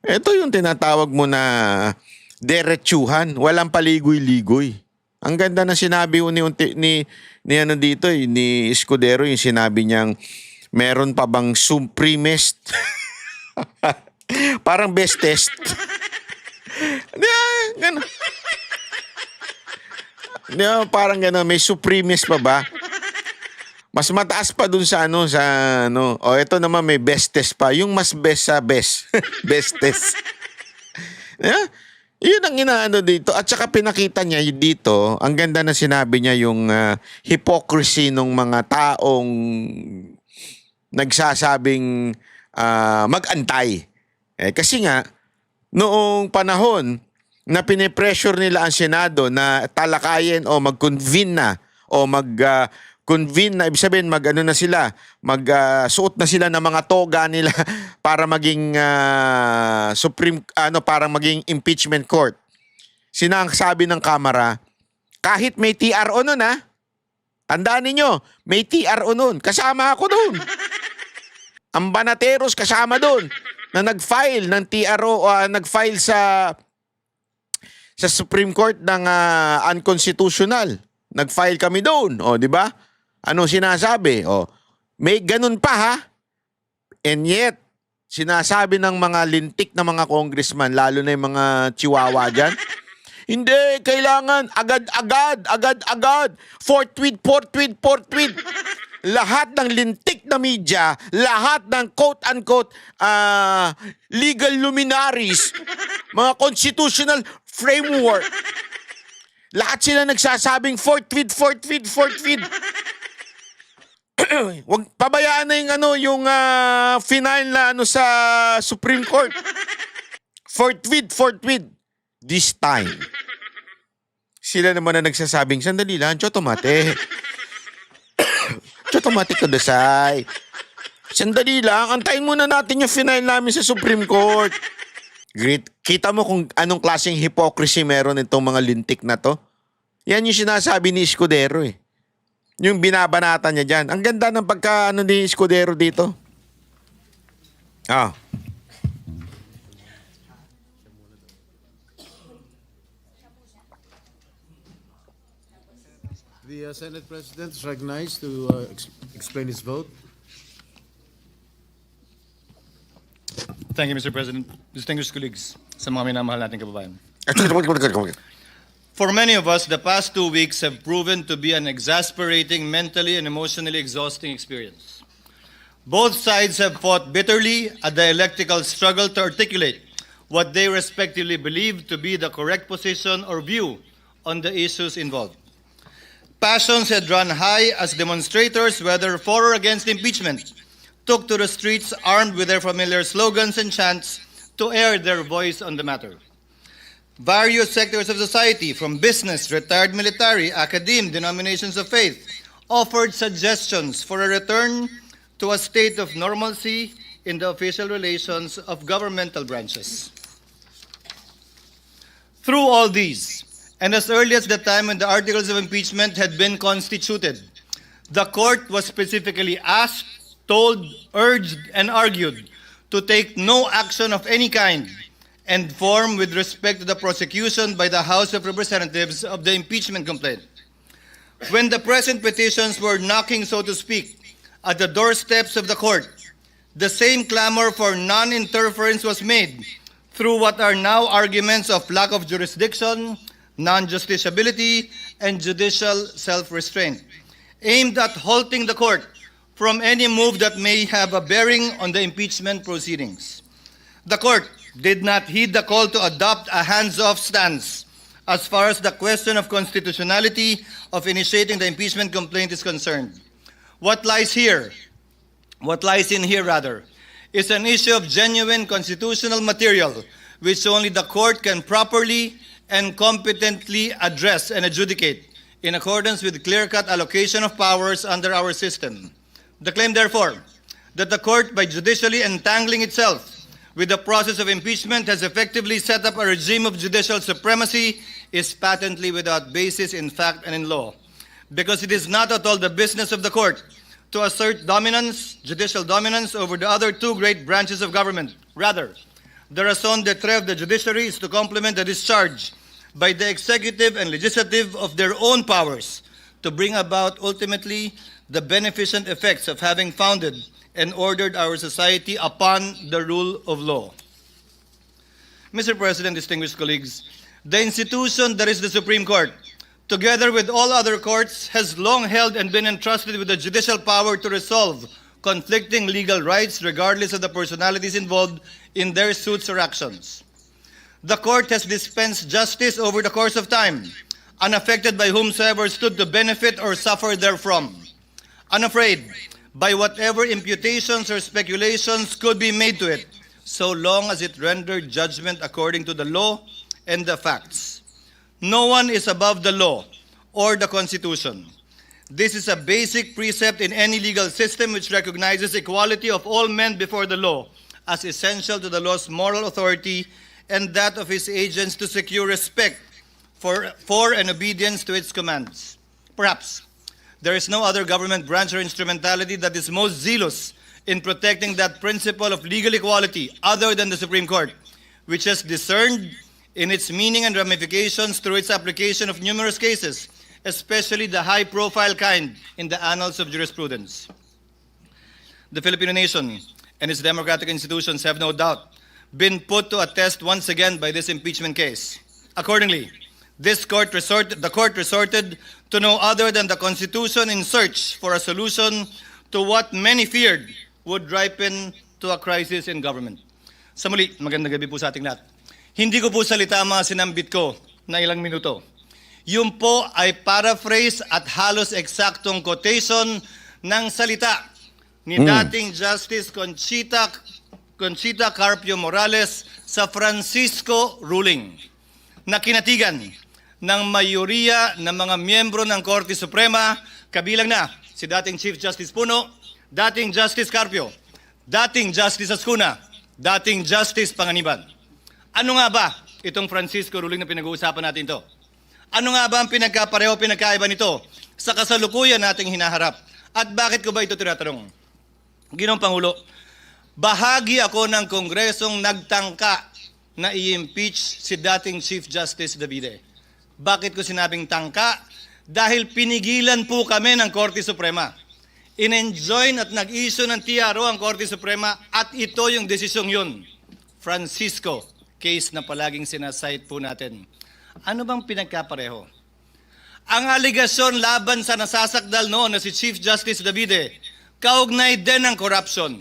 Ito yung tinatawag mo na derechuhan, walang paligoy-ligoy. Ang ganda na sinabi ho ni Escudero, yung sinabi niyang meron pa bang supremest? Parang bestest. Parang gano'n, may supremist pa ba? Mas mataas pa dun sa ito naman may bestest pa. Yung mas best sa best. Bestest. Yun ang inaano dito. At saka pinakita niya dito, ang ganda na sinabi niya yung hypocrisy ng mga taong nagsasabing mag-antay. Kasi nga, noong panahon na pinipressure nila ang Senado na talakayin o mag-convene na o convene na, ibig sabihin suot na sila ng mga toga nila para maging para maging impeachment court. Sinangsabi ng Kamara, kahit may TRO nun tandaan ninyo, may TRO nun. Kasama ako nun. Ang Banateros kasama doon na nag-file ng TRO o nag-file sa Supreme Court ng unconstitutional. Nag-file kami doon, di ba? Ano sinasabi? May ganun pa And yet, sinasabi ng mga lintik na mga congressman, lalo na yung mga chihuahua dyan, hindi, kailangan agad. Forthwith. Lahat ng lintik na media, lahat ng quote-unquote legal luminaries, mga constitutional framework, lahat sila nagsasabing forthwith. Wag pabayaan na yung final na sa Supreme Court. Forthwith. This time. Sila naman na nagsasabing, sandali lang, chotomate Kudasay. Sandali lang, antayin muna natin yung final namin sa Supreme Court. Great. Kita mo kung anong klaseng hypocrisy meron itong mga lintik na to? Yan yung sinasabi ni Escudero Yung binabanatan niya dyan. Ang ganda ng ni Escudero dito. The Senate President is recognized to explain his vote. Thank you, Mr. President. Distinguished colleagues, sa mga minamahal nating kababayan. For many of us, the past 2 weeks have proven to be an exasperating, mentally and emotionally exhausting experience. Both sides have fought bitterly a dialectical struggle to articulate what they respectively believe to be the correct position or view on the issues involved. Passions had run high as demonstrators, whether for or against impeachment, took to the streets armed with their familiar slogans and chants to air their voice on the matter. Various sectors of society, from business, retired military, academe, denominations of faith, offered suggestions for a return to a state of normalcy in the official relations of governmental branches. Through all these, and as early as the time when the articles of impeachment had been constituted, the court was specifically asked, told, urged, and argued to take no action of any kind and form with respect to the prosecution by the House of Representatives of the impeachment complaint. When the present petitions were knocking, so to speak, at the doorsteps of the court, the same clamor for non-interference was made through what are now arguments of lack of jurisdiction, non-justiciability, and judicial self-restraint, aimed at halting the court from any move that may have a bearing on the impeachment proceedings. The court did not heed the call to adopt a hands-off stance as far as the question of constitutionality of initiating the impeachment complaint is concerned. What lies in here rather, is an issue of genuine constitutional material which only the court can properly and competently address and adjudicate in accordance with clear-cut allocation of powers under our system. The claim, therefore, that the court, by judicially entangling itself with the process of impeachment, has effectively set up a regime of judicial supremacy is patently without basis in fact and in law, because it is not at all the business of the court to assert dominance, judicial dominance, over the other two great branches of government. Rather, the raison d'etre of the judiciary is to complement the discharge by the executive and legislative of their own powers to bring about ultimately the beneficent effects of having founded and ordered our society upon the rule of law. Mr. President, distinguished colleagues, the institution that is the Supreme Court, together with all other courts, has long held and been entrusted with the judicial power to resolve conflicting legal rights regardless of the personalities involved in their suits or actions. The court has dispensed justice over the course of time, unaffected by whomsoever stood to benefit or suffer therefrom, unafraid by whatever imputations or speculations could be made to it, so long as it rendered judgment according to the law and the facts. No one is above the law or the Constitution. This is a basic precept in any legal system which recognizes equality of all men before the law as essential to the law's moral authority and that of its agents to secure respect for and obedience to its commands. Perhaps there is no other government branch or instrumentality that is most zealous in protecting that principle of legal equality other than the Supreme Court, which has discerned in its meaning and ramifications through its application of numerous cases, especially the high-profile kind in the annals of jurisprudence. The Filipino nation and its democratic institutions have no doubt been put to a test once again by this impeachment case. Accordingly, the court resorted to no other than the Constitution in search for a solution to what many feared would ripen to a crisis in government. Sa muli, magandang gabi po sa ating lahat. Hindi ko po salita mga sinambit ko na ilang minuto. Yun po ay paraphrase at halos eksaktong quotation ng salita ni dating Justice Conchita Carpio Morales sa Francisco ruling na kinatigan ng mayoriya ng mga miyembro ng Korte Suprema, kabilang na si dating Chief Justice Puno, dating Justice Carpio, dating Justice Ascuna, dating Justice Panganiban. Ano nga ba itong Francisco ruling na pinag-uusapan natin ito? Ano nga ba ang pinagkaiba nito sa kasalukuyan nating hinaharap? At bakit ko ba ito tinatanong? Ginoong Pangulo, bahagi ako ng Kongresong nagtangka na i-impeach si dating Chief Justice Davide. Bakit ko sinabing tangka? dahil pinigilan po kami ng Korte Suprema. In-enjoin at nag-issue ng TRO ang Korte Suprema at ito yung desisyong yun. Francisco, case na palaging sinasite po natin. Ano bang pinagkapareho? Ang aligasyon laban sa nasasakdal noon na si Chief Justice Davide, kaugnay din ng corruption.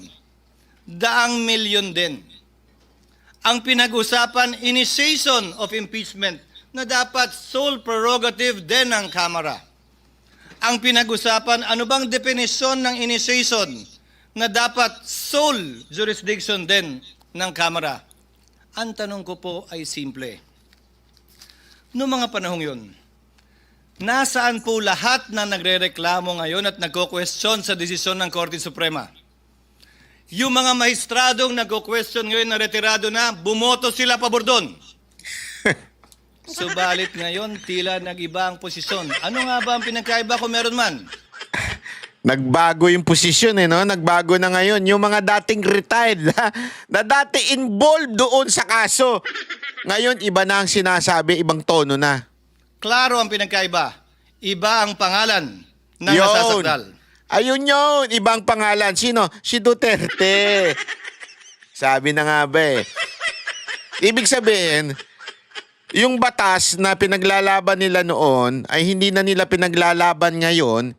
Daang milyon din. Ang pinag-usapan, initiation of impeachment na dapat sole prerogative din ng Kamara. Ang pinag-usapan, ano bang definisyon ng initiation na dapat sole jurisdiction din ng Kamara? Ang tanong ko po ay simple. Noong mga panahong yun, nasaan po lahat na nagrereklamo ngayon at nagko-question sa desisyon ng Korte Suprema? Yung mga mahistradong nagko-question ngayon na retirado na, bumoto sila pabor doon. Subalit ngayon, tila nag-iba ang posisyon. Ano nga ba ang pinagkaiba kung meron man? Nagbago yung posisyon no? Nagbago na ngayon. Yung mga dating retired na dati involved doon sa kaso. Ngayon, iba na ang sinasabi, ibang tono na. Klaro ang pinagkaiba. Iba ang pangalan ng nasasakdal. Ayun yun, ibang pangalan. Sino? Si Duterte. Sabi na nga ba eh. Ibig sabihin, yung batas na pinaglalaban nila noon ay hindi na nila pinaglalaban ngayon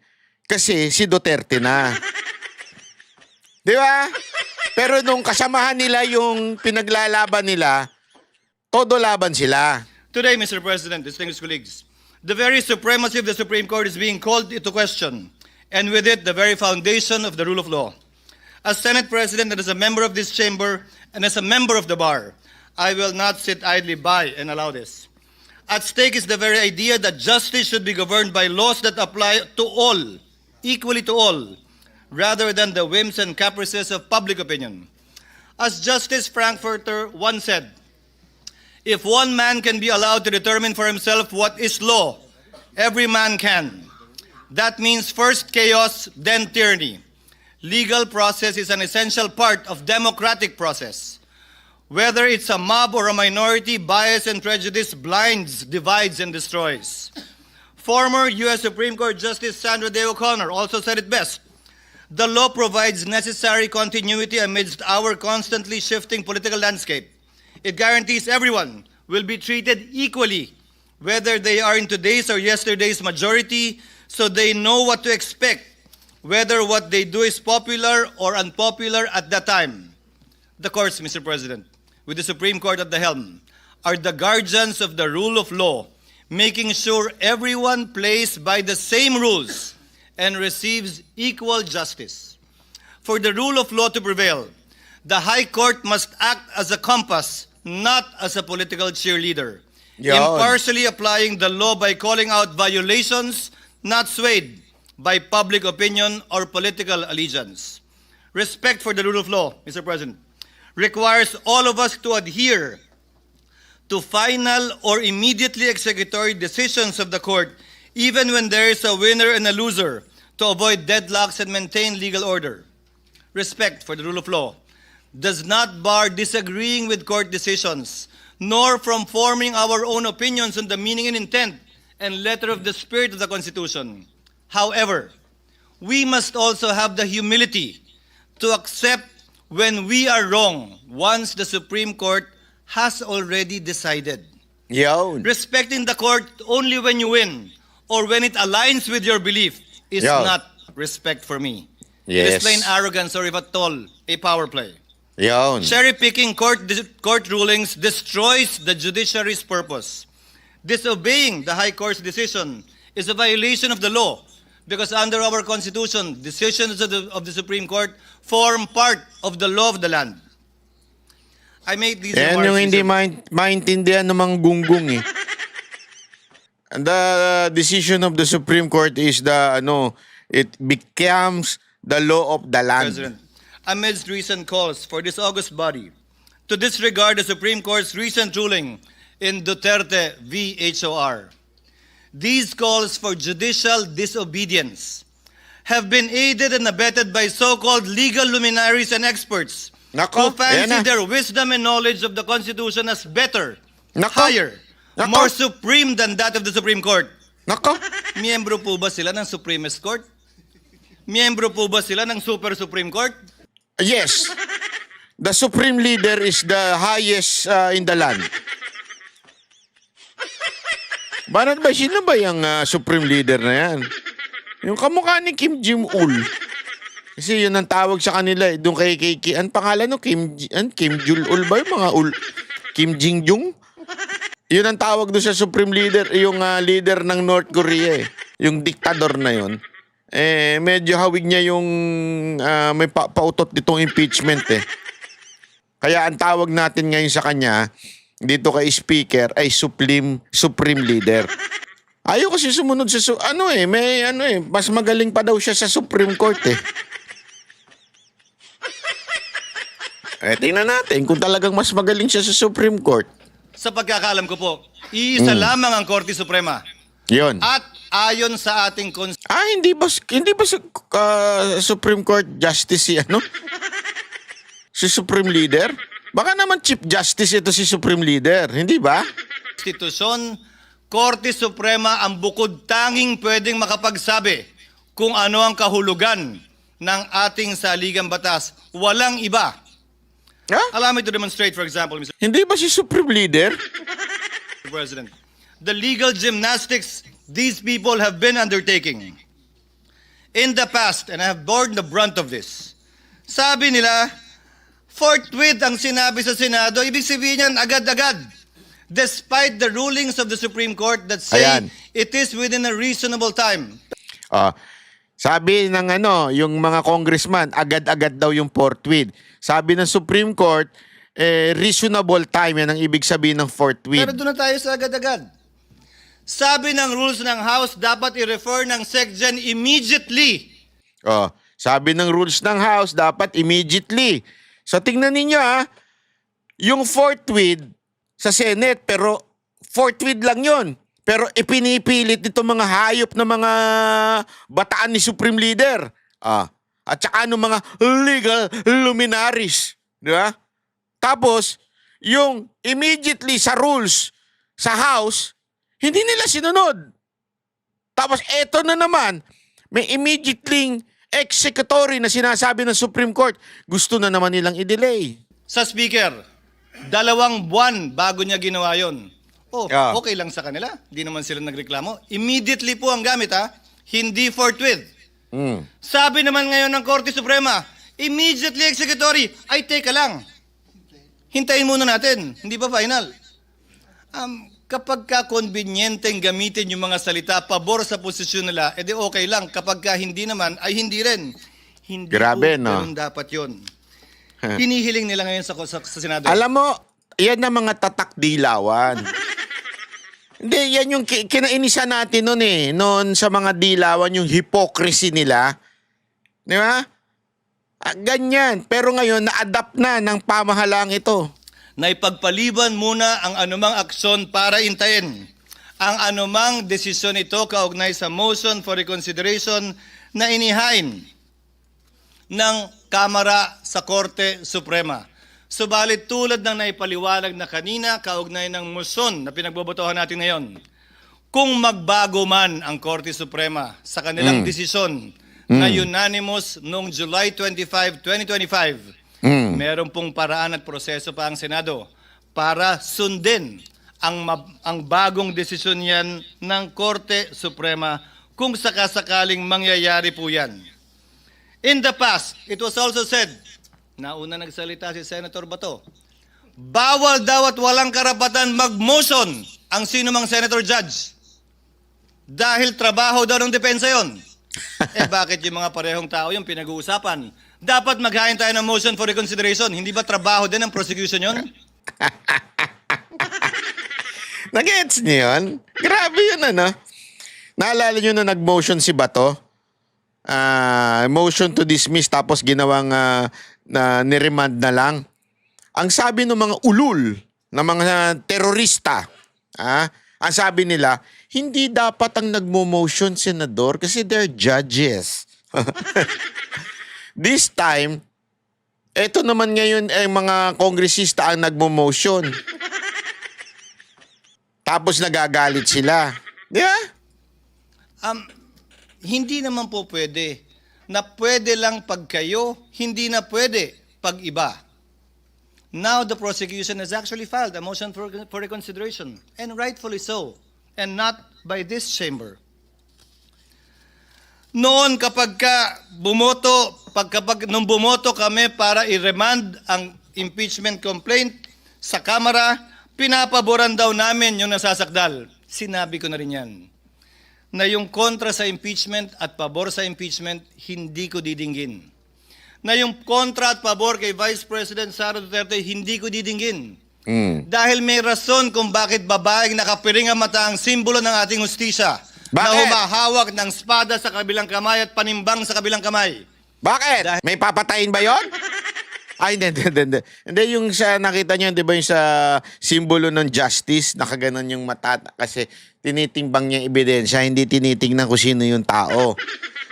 kasi si Duterte na. Di ba? Pero nung kasamahan nila yung pinaglalaban nila, todo laban sila. Today, Mr. President, distinguished colleagues, the very supremacy of the Supreme Court is being called into question, and with it, the very foundation of the rule of law. As Senate President and as a member of this chamber and as a member of the bar, I will not sit idly by and allow this. At stake is the very idea that justice should be governed by laws that apply to all, equally to all, rather than the whims and caprices of public opinion. As Justice Frankfurter once said, if one man can be allowed to determine for himself what is law, every man can. That means first chaos, then tyranny. Legal process is an essential part of democratic process. Whether it's a mob or a minority, bias and prejudice blinds, divides, and destroys. Former U.S. Supreme Court Justice Sandra Day O'Connor also said it best. The law provides necessary continuity amidst our constantly shifting political landscape. It guarantees everyone will be treated equally, whether they are in today's or yesterday's majority, so they know what to expect, whether what they do is popular or unpopular at that time. The courts, Mr. President, with the Supreme Court at the helm, are the guardians of the rule of law, making sure everyone plays by the same rules and receives equal justice. For the rule of law to prevail, the High Court must act as a compass, not as a political cheerleader, Yon. impartially applying the law by calling out violations, not swayed by public opinion or political allegiance. Respect for the rule of law, Mr. President, requires all of us to adhere to final or immediately executory decisions of the court, even when there is a winner and a loser, to avoid deadlocks and maintain legal order. Respect for the rule of law does not bar disagreeing with court decisions, nor from forming our own opinions on the meaning and intent and letter of the spirit of the Constitution. However, we must also have the humility to accept when we are wrong once the Supreme Court has already decided. Yun. Respecting the court only when you win or when it aligns with your belief is Yeah. not respect for me. It is Yes. plain arrogance or if at all, a power play. Yun. Cherry-picking court rulings destroys the judiciary's purpose. Disobeying the High Court's decision is a violation of the law because under our Constitution, decisions of the Supreme Court form part of the law of the land. I made these Yan remarks, yung hindi Mr. maintindihan ng mga gunggong eh. And the decision of the Supreme Court is it becomes the law of the land. President, amidst recent calls for this august body to disregard the Supreme Court's recent ruling in Duterte v. HOR, these calls for judicial disobedience have been aided and abetted by so-called legal luminaries and experts Nako, who fancy ayan na. their wisdom and knowledge of the Constitution as better, Nako. higher, Nako. more supreme than that of the Supreme Court. Nako, Miyembro po ba sila ng Supremist Court? Miyembro po ba sila ng Super Supreme Court? yes. The supreme leader is the highest in the land. Bakit ba? Sino ba yung supreme leader na yan? Yung kamukha ni Kim Jong-un. Kasi yun ang tawag sa kanila eh. Doon kay ang pangalan no? Kim Jong-un ba? Yung mga Kim Jong-jong? Yun ang tawag doon sa supreme leader. Yung leader ng North Korea eh. Yung diktador na yun. Eh, medyo hawig niya yung may pautot ditong impeachment eh. Kaya ang tawag natin ngayon sa kanya, dito kay speaker, ay supreme leader. Ayaw kasi sumunod sa, mas magaling pa daw siya sa Supreme Court eh. Tingnan natin kung talagang mas magaling siya sa Supreme Court. Sa pagkakaalam ko po, iisa lamang ang Korte Suprema. Yun. At ayon sa ating Hindi ba sa Supreme Court Justice si Si Supreme Leader? Baka naman Chief Justice ito si Supreme Leader, hindi ba? Konstitusyon, Korte Suprema ang bukod tanging pwedeng makapagsabi kung ano ang kahulugan ng ating saligang batas. Walang iba. Ha? Allow me to demonstrate, for example, Mr. Hindi ba si Supreme Leader? President. The legal gymnastics these people have been undertaking in the past, and I have borne the brunt of this. Sabi nila, forthwith ang sinabi sa Senado, ibig sabihin yan agad-agad. Despite the rulings of the Supreme Court that say Ayan. it is within a reasonable time. Sabi ng yung mga congressman, agad-agad daw yung forthwith. Sabi ng Supreme Court, reasonable time yan ang ibig sabihin ng forthwith. Pero doon na tayo sa agad-agad. Sabi ng rules ng House, dapat i-refer ng SecGen immediately. Sabi ng rules ng House, dapat immediately. So tingnan ninyo yung forthwith sa Senate, pero forthwith lang yon. Pero ipinipilit nito mga hayop na mga bataan ni Supreme Leader. At saka ng mga legal luminaries. Di ba? Tapos, yung immediately sa rules sa House, hindi nila sinunod. Tapos, eto na naman, may immediately executory na sinasabi ng Supreme Court. Gusto na naman nilang i-delay. Sa Speaker, 2 buwan bago niya ginawa yon. Okay lang sa kanila. Hindi naman sila nagreklamo. Immediately po ang gamit hindi forthwith. Sabi naman ngayon ng Korte Suprema, immediately executory. Ay, teka lang. Hintayin muna natin. Hindi ba final? Kapag convenienteng gamitin yung mga salita pabor sa posisyon nila, edi okay lang. Kapag hindi naman, ay hindi rin. Hindi Grabe, po no? ganun dapat yun. Hinihiling nila ngayon sa Senado. Alam mo, yan ang mga tatak dilawan. Hindi, yan yung kinainisa natin noon eh. Noon sa mga dilawan, yung hypocrisy nila. Di ba? Ganyan. Pero ngayon, na-adapt na ng pamahalang ito. Na ipagpaliban muna ang anumang aksyon para intayin ang anumang desisyon ito kaugnay sa motion for reconsideration na inihain ng Kamara sa Korte Suprema. Subalit tulad ng naipaliwanag na kanina kaugnay ng motion na pinagbobotohan natin ngayon, kung magbago man ang Korte Suprema sa kanilang desisyon na unanimous noong July 25, 2025, meron pong paraan at proseso pa ang Senado para sundin ang bagong desisyon yan ng Korte Suprema kung sakasakaling mangyayari po yan. In the past, it was also said, nauna nagsalita si Senator Bato, bawal daw at walang karapatan mag-motion ang sino mang senator judge. Dahil trabaho daw ng depensa yon. Bakit yung mga parehong tao yung pinag-uusapan? Dapat maghain tayo ng motion for reconsideration. Hindi ba trabaho din ng prosecution yon? Nag-gets niyo yun? Grabe yun Naalala niyo na nag-motion si Bato? Motion to dismiss tapos ginawang na niremand na lang. Ang sabi ng mga ulul, ng mga terorista, ang sabi nila, hindi dapat ang nagmo-motion senador kasi they're judges. This time, eto naman ngayon ay mga kongresista ang nagmo-motion. Tapos nagagalit sila. Di ba? Hindi naman po pwede na pwede lang pag kayo, hindi na pwede pag iba. Now the prosecution has actually filed a motion for reconsideration, and rightfully so, and not by this chamber. Noon kapag nung bumoto kami para i-remand ang impeachment complaint sa Kamara, pinapaboran daw namin yung nasasakdal. Sinabi ko na rin yan, na yung kontra sa impeachment at pabor sa impeachment, hindi ko didinggin. Na yung kontra at pabor kay Vice President Sara Duterte, hindi ko didinggin. Dahil may rason kung bakit babaeng nakapiring ang mata ang simbolo ng ating hustisya. Na Bakit? humahawak ng espada sa kabilang kamay at panimbang sa kabilang kamay. Bakit? May papatayin ba yon? Ay, hindi. Hindi, yung sa nakita niyo, di ba yung sa simbolo ng justice, nakaganon yung mata kasi tinitimbang niya yung ebidensya, hindi tinitingnan kung sino yung tao.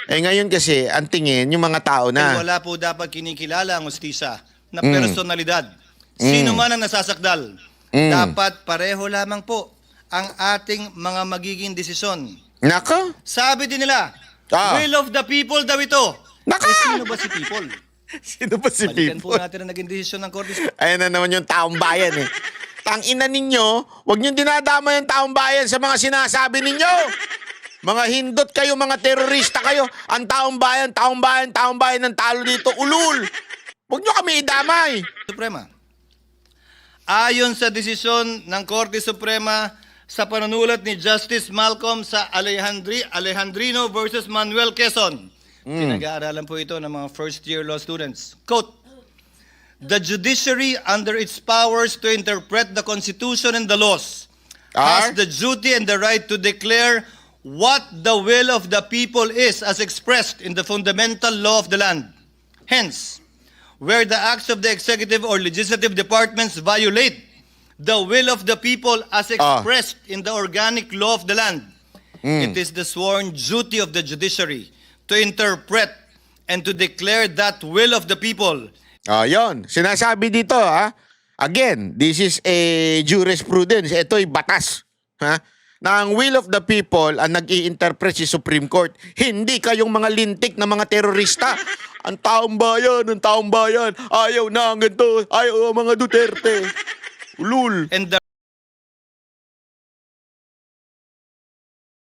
Eh ngayon kasi, ang tingin, yung mga tao na. Wala po dapat kinikilala ang hustisya na personalidad. Sino man ang nasasakdal, dapat pareho lamang po ang ating mga magiging desisyon. Nako? Sabi din nila, will of the people daw ito. Naka! Sino ba si people? Sino ba si Balikan people? po natin ang naging desisyon ng Korte. Ayan na naman yung taong bayan eh. Tangina ninyo, huwag nyo dinadama yung taong bayan sa mga sinasabi ninyo. Mga hindot kayo, mga terorista kayo. Ang taong bayan ng talo dito, ulul. Huwag nyo kami idamay. Suprema. Ayon sa desisyon ng Korte Suprema sa panunulat ni Justice Malcolm sa Alejandrino versus Manuel Quezon. Pinag-aaralan po ito ng mga first-year law students. Quote, the judiciary under its powers to interpret the Constitution and the laws has the duty and the right to declare what the will of the people is as expressed in the fundamental law of the land. Hence, where the acts of the executive or legislative departments violate the will of the people as expressed in the organic law of the land, it is the sworn duty of the judiciary to interpret and to declare that will of the people. Yun. Sinasabi dito, ha? Again, this is a jurisprudence. Ito'y batas. Ha? Na ang will of the people ang nag-i-interpret si Supreme Court. Hindi kayong mga lintik na mga terorista. Ang taong bayan. Ayaw na ang ganito. Ayaw ang mga Duterte. Ulul. And the